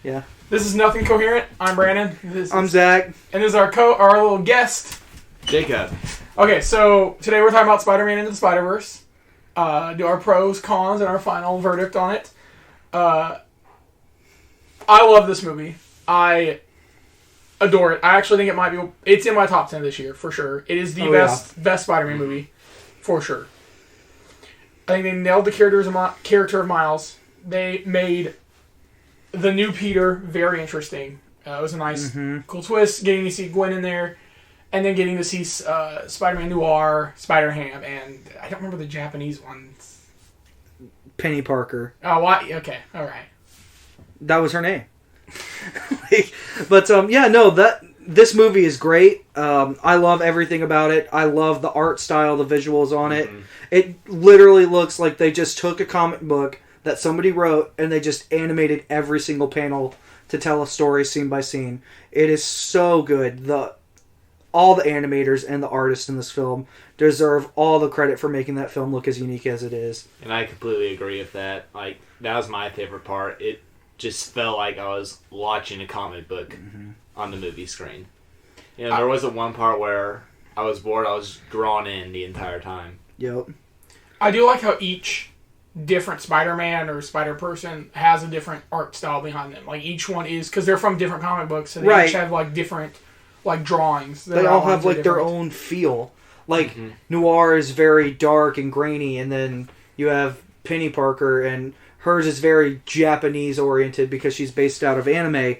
Yeah. This is Nothing Coherent. I'm Brandon. I'm Zach. And this is our little guest, Jacob. Okay, so today we're talking about Spider-Man Into the Spider-Verse. Do our pros, cons, and our final verdict on it. I love this movie. I adore it. I actually think it's in my top 10 this year, for sure. It is the best Spider-Man movie, for sure. I think they nailed the character of Miles. They made the new Peter very interesting. It was a nice, cool twist, getting to see Gwen in there, and then getting to see Spider-Man Noir, Spider-Ham, and I don't remember the Japanese ones. Penny Parker. Oh, what? Okay, all right. That was her name. This movie is great. I love everything about it. I love the art style, the visuals on it. It literally looks like they just took a comic book that somebody wrote and they just animated every single panel to tell a story scene by scene. It is so good. All the animators and the artists in this film deserve all the credit for making that film look as unique as it is. And I completely agree with that. Like, that was my favorite part. It just felt like I was watching a comic book on the movie screen. You know, there wasn't one part where I was bored. I was drawn in the entire time. Yep. I do like how each different Spider-Man or Spider-Person has a different art style behind them. Like, each one is, because they're from different comic books, so they each have, like, different, like, drawings. They all have, like, their own feel. Like, Noir is very dark and grainy, and then you have Penny Parker, and hers is very Japanese-oriented because she's based out of anime.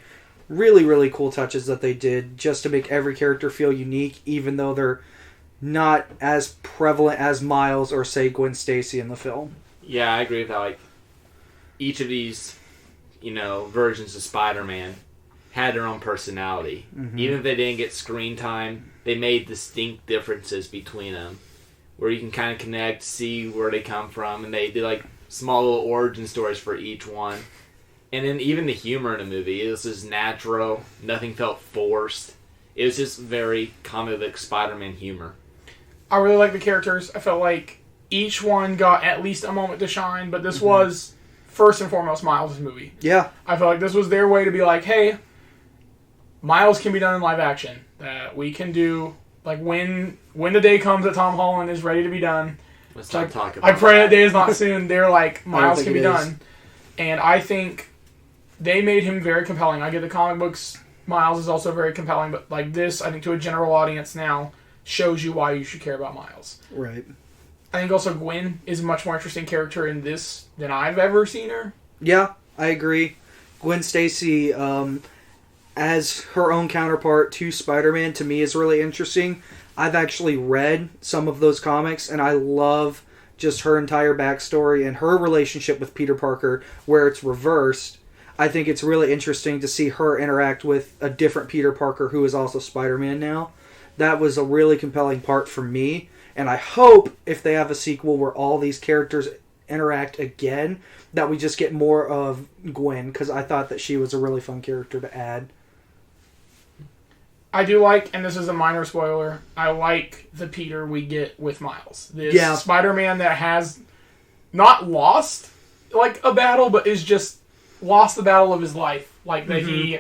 Really, really cool touches that they did just to make every character feel unique, even though they're not as prevalent as Miles or, say, Gwen Stacy in the film. Yeah, I agree with that. Like, each of these, versions of Spider-Man had their own personality. Even if they didn't get screen time, they made distinct differences between them, where you can kind of connect, see where they come from, and they did, like, small little origin stories for each one. And then even the humor in the movie, it was just natural. Nothing felt forced. It was just very comic book Spider-Man humor. I really like the characters. I felt like each one got at least a moment to shine, but this was, first and foremost, Miles' movie. Yeah. I felt like this was their way to be like, hey, Miles can be done in live action. That we can do, like, when the day comes that Tom Holland is ready to be done. Let's not talk about I pray that day is not soon. They're like, Miles can be done. And I think they made him very compelling. I get the comic books. Miles is also very compelling, but like this, I think to a general audience now, shows you why you should care about Miles. Right. I think also Gwen is a much more interesting character in this than I've ever seen her. Yeah, I agree. Gwen Stacy, as her own counterpart to Spider-Man, to me is really interesting. I've actually read some of those comics, and I love just her entire backstory and her relationship with Peter Parker, where it's reversed. I think it's really interesting to see her interact with a different Peter Parker who is also Spider-Man now. That was a really compelling part for me, and I hope if they have a sequel where all these characters interact again, that we just get more of Gwen, because I thought that she was a really fun character to add. I do like, and this is a minor spoiler, I like the Peter we get with Miles. This Spider-Man that has not lost, like, a battle, but is just lost the battle of his life. Like, that he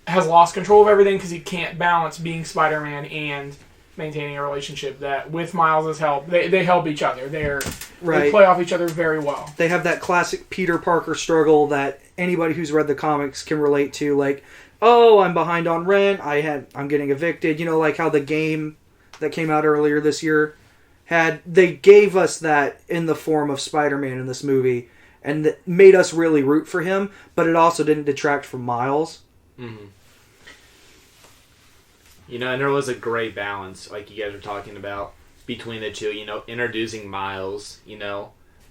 has lost control of everything because he can't balance being Spider-Man and maintaining a relationship. That with Miles' help, they help each other. They play off each other very well. They have that classic Peter Parker struggle that anybody who's read the comics can relate to. Like, oh, I'm behind on rent. I'm getting evicted. You know, like how the game that came out earlier this year they gave us that in the form of Spider-Man in this movie, and that made us really root for him. But it also didn't detract from Miles. And there was a great balance, like you guys were talking about, between the two. Introducing Miles.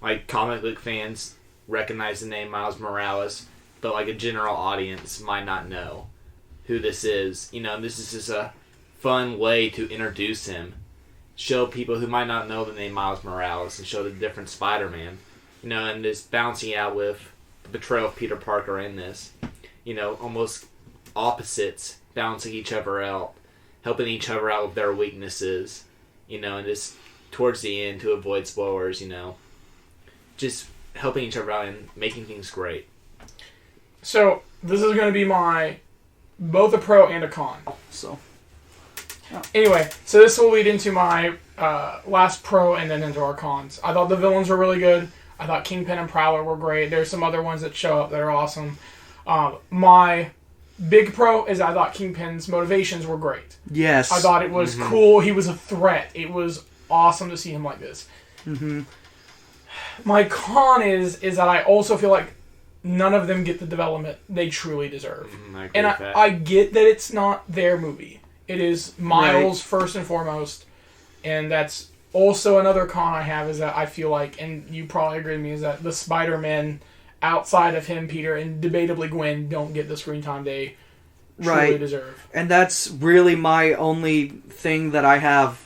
Like comic book fans recognize the name Miles Morales, but like a general audience might not know who this is. And this is just a fun way to introduce him, show people who might not know the name Miles Morales, and show the different Spider-Man. And this bouncing out with the betrayal of Peter Parker in this. Almost opposites balancing each other out, helping each other out with their weaknesses. And just towards the end, to avoid spoilers, just helping each other out and making things great. So this is going to be my both a pro and a con. So, anyway, so this will lead into my last pro and then into our cons. I thought the villains were really good. I thought Kingpin and Prowler were great. There's some other ones that show up that are awesome. My big pro is I thought Kingpin's motivations were great. yes. I thought it was cool. He was a threat. It was awesome to see him like this. Mm-hmm. My con is that I also feel like none of them get the development they truly deserve. I agree And with that. I get that it's not their movie. It is Miles first and foremost. And that's also another con I have is that I feel like, and you probably agree with me, is that the Spider-Men outside of him, Peter, and debatably Gwen don't get the screen time they truly deserve. And that's really my only thing that I have.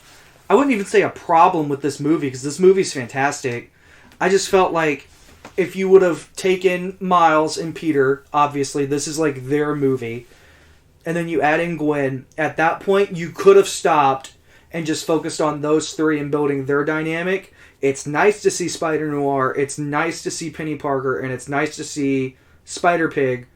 I wouldn't even say a problem with this movie, because this movie's fantastic. I just felt like if you would have taken Miles and Peter, obviously this is like their movie, and then you add in Gwen, at that point you could have stopped and just focused on those three and building their dynamic. It's nice to see Spider-Noir, it's nice to see Penny Parker, and it's nice to see Spider-Pig,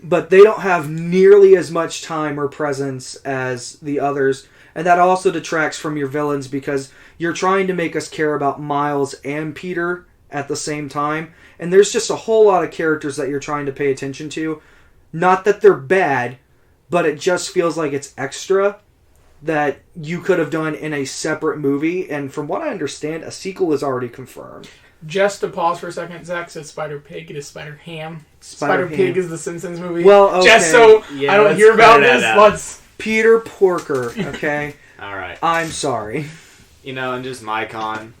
but they don't have nearly as much time or presence as the others. And that also detracts from your villains because you're trying to make us care about Miles and Peter at the same time. And there's just a whole lot of characters that you're trying to pay attention to. Not that they're bad, but it just feels like it's extra that you could have done in a separate movie. And from what I understand, a sequel is already confirmed. Just to pause for a second, Zach said Spider-Pig. It is Spider-Ham. Spider-Ham. Spider-Pig is the Simpsons movie. Well, okay. Just so Yeah, I don't let's hear about clear this, that out. let's... Peter Porker, okay? All right. I'm sorry. You know, and just my con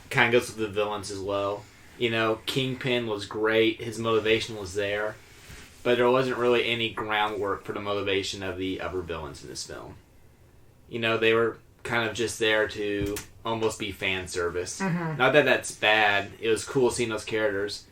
kind of goes with the villains as well. You know, Kingpin was great. His motivation was there. But there wasn't really any groundwork for the motivation of the other villains in this film. You know, they were kind of just there to almost be fan service. Mm-hmm. Not that that's bad. It was cool seeing those characters.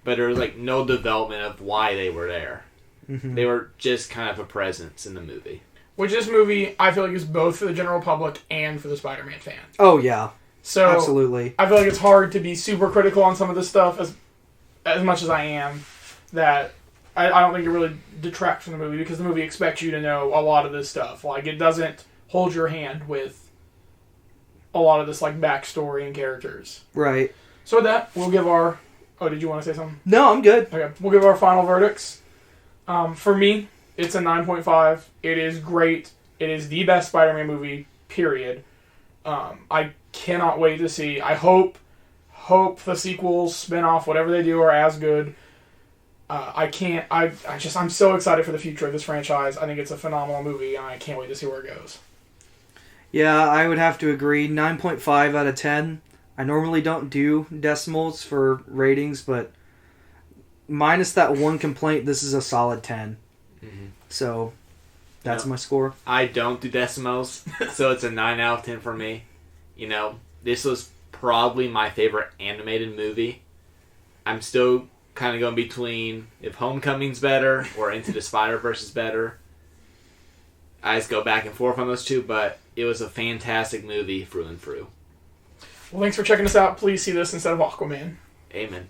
But there was, like, no development of why they were there. Mm-hmm. They were just kind of a presence in the movie. Which this movie, I feel like, is both for the general public and for the Spider-Man fan. Oh, yeah. So Absolutely. I feel like it's hard to be super critical on some of this stuff as much as I am. That I don't think it really detracts from the movie because the movie expects you to know a lot of this stuff. Like, it doesn't hold your hand with a lot of this, like, backstory and characters. Right. So with that, we'll give our... Oh, did you want to say something? No, I'm good. Okay, we'll give our final verdicts. For me, it's a 9.5. It is great. It is the best Spider-Man movie, period. I cannot wait to see. I hope the sequels, spin-off, whatever they do are as good. I'm so excited for the future of this franchise. I think it's a phenomenal movie, and I can't wait to see where it goes. Yeah, I would have to agree. 9.5 out of 10. I normally don't do decimals for ratings, but minus that one complaint, this is a solid 10. Mm-hmm. So, that's Yep. my score. I don't do decimals, so it's a 9 out of 10 for me. You know, this was probably my favorite animated movie. I'm still kind of going between if Homecoming's better or Into the Spider-Verse is better. I just go back and forth on those two, but it was a fantastic movie through and through. Well, thanks for checking us out. Please see this instead of Aquaman. Amen.